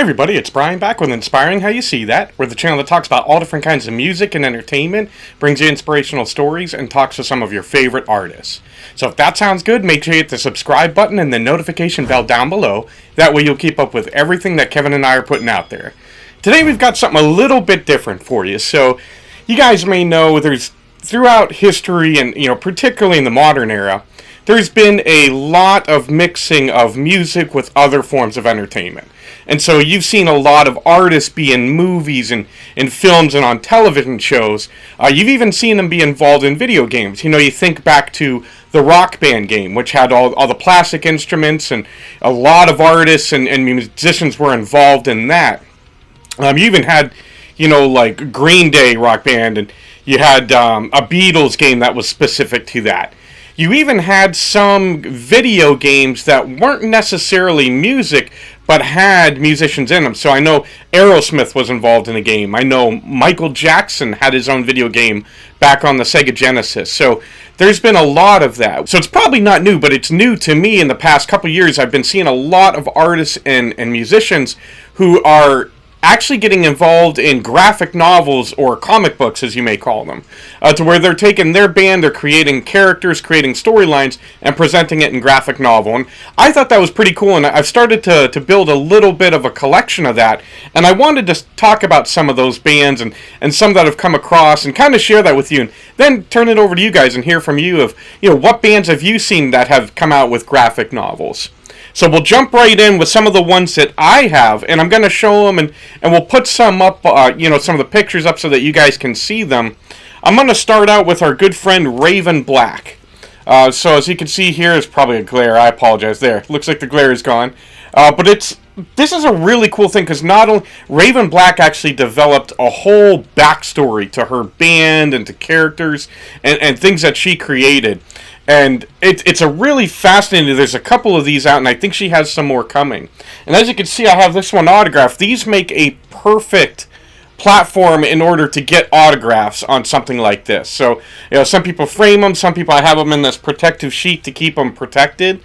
Hey everybody, it's Brian back with Inspiring How You See That. We're the channel that talks about all different kinds of music and entertainment, brings you inspirational stories, and talks to some of your favorite artists. So if that sounds good, make sure you hit the subscribe button and the notification bell down below. That way you'll keep up with everything that Kevin and I are putting out there. Today we've got something a little bit different for you. So you guys may know there's throughout history and particularly in the modern era, there's been a lot of mixing of music with other forms of entertainment. And so you've seen a lot of artists be in movies and in films and on television shows. You've even seen them be involved in video games. You think back to the Rock Band game, which had all the plastic instruments, and a lot of artists and musicians were involved in that. You even had, like Green Day Rock Band, and you had a Beatles game that was specific to that. You even had some video games that weren't necessarily music, but had musicians in them. So I know Aerosmith was involved in a game. I know Michael Jackson had his own video game back on the Sega Genesis. So there's been a lot of that. So it's probably not new, but it's new to me in the past couple years. I've been seeing a lot of artists and musicians who are actually getting involved in graphic novels or comic books, as you may call them, to where they're taking their band, they're creating characters, creating storylines, and presenting it in graphic novel. And I thought that was pretty cool, and I've started to build a little bit of a collection of that, and I wanted to talk about some of those bands and some that I've come across and kind of share that with you, and then turn it over to you guys and hear from you of, what bands have you seen that have come out with graphic novels. So we'll jump right in with some of the ones that I have, and I'm going to show them, and we'll put some up, some of the pictures up so that you guys can see them. I'm going to start out with our good friend Raven Black. So as you can see here, it's probably a glare. I apologize. There, looks like the glare is gone. But this is a really cool thing, because not only Raven Black actually developed a whole backstory to her band and to characters and things that she created. And it's a really fascinating, there's a couple of these out, and I think she has some more coming. And as you can see, I have this one autographed. These make a perfect platform in order to get autographs on something like this. So, some people frame them, some people I have them in this protective sheet to keep them protected.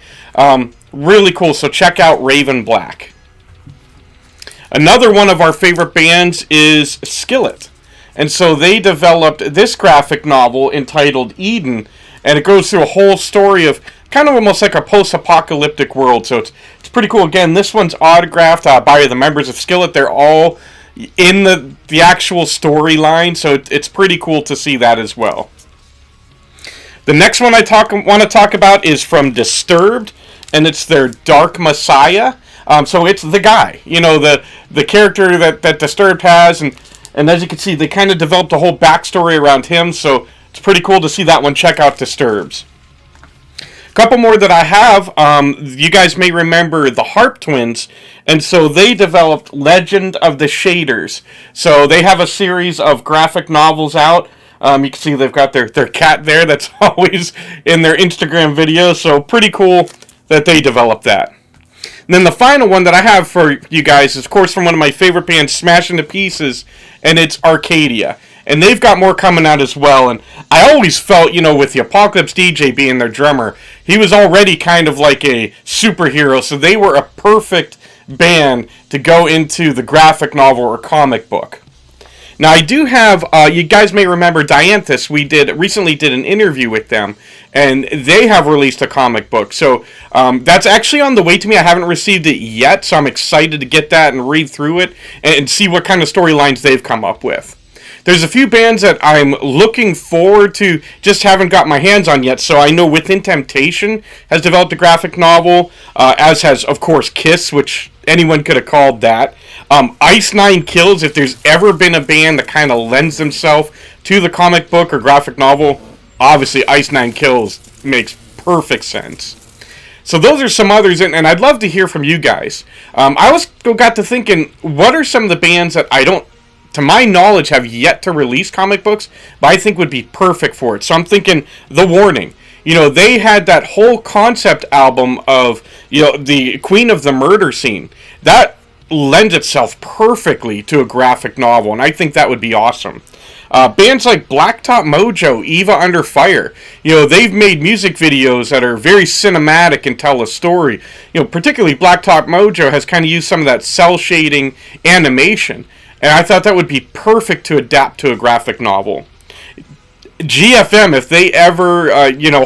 Really cool, so check out Raven Black. Another one of our favorite bands is SKILLET. And so they developed this graphic novel entitled Eden, and it goes through a whole story of kind of almost like a post-apocalyptic world. So it's pretty cool. Again, this one's autographed by the members of SKILLET. They're all in the actual storyline, so it's pretty cool to see that as well. The next one I want to talk about is from Disturbed, and it's their Dark Messiah. So it's the guy, the character that Disturbed has, and as you can see, they kind of developed a whole backstory around him, so it's pretty cool to see that one. Check out Disturbed. A couple more that I have. You guys may remember the HARP twins, and so they developed Legend of the Shaders. So they have a series of graphic novels out. You can see they've got their cat there that's always in their Instagram videos, so pretty cool that they developed that. And then the final one that I have for you guys is, of course, from one of my favorite bands, Smash Into Pieces, and it's Arcadia. And they've got more coming out as well. And I always felt, with the Apocalypse DJ being their drummer, he was already kind of like a superhero. So they were a perfect band to go into the graphic novel or comic book. Now, I do have, you guys may remember Dianthus. We recently did an interview with them, and they have released a comic book. So that's actually on the way to me. I haven't received it yet, so I'm excited to get that and read through it and see what kind of storylines they've come up with. There's a few bands that I'm looking forward to, just haven't got my hands on yet. So I know Within Temptation has developed a graphic novel, as has, of course, Kiss, which anyone could have called that. Ice Nine Kills, if there's ever been a band that kind of lends themselves to the comic book or graphic novel, obviously Ice Nine Kills makes perfect sense. So those are some others, and I'd love to hear from you guys. I also got to thinking, what are some of the bands that to my knowledge, have yet to release comic books, but I think would be perfect for it. So I'm thinking The Warning. They had that whole concept album of, the Queen of the Murder Scene. That lends itself perfectly to a graphic novel, and I think that would be awesome. Bands like Blacktop Mojo, Eva Under Fire, they've made music videos that are very cinematic and tell a story. Particularly Blacktop Mojo has kind of used some of that cell shading animation, and I thought that would be perfect to adapt to a graphic novel. GFM, if they ever,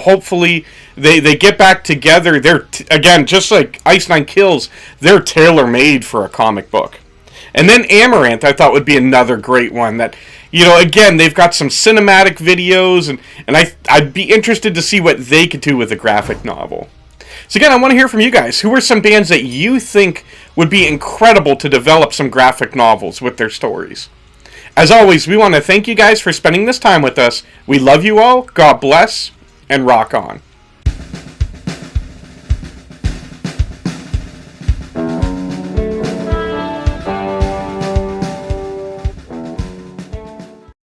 hopefully they get back together, they're, again, just like Ice Nine Kills, they're tailor-made for a comic book. And then Amaranth, I thought would be another great one that, again, they've got some cinematic videos, and I'd be interested to see what they could do with a graphic novel. So again, I want to hear from you guys. Who are some bands that you think would be incredible to develop some graphic novels with their stories? As always, we want to thank you guys for spending this time with us. We love you all. God bless, and rock on.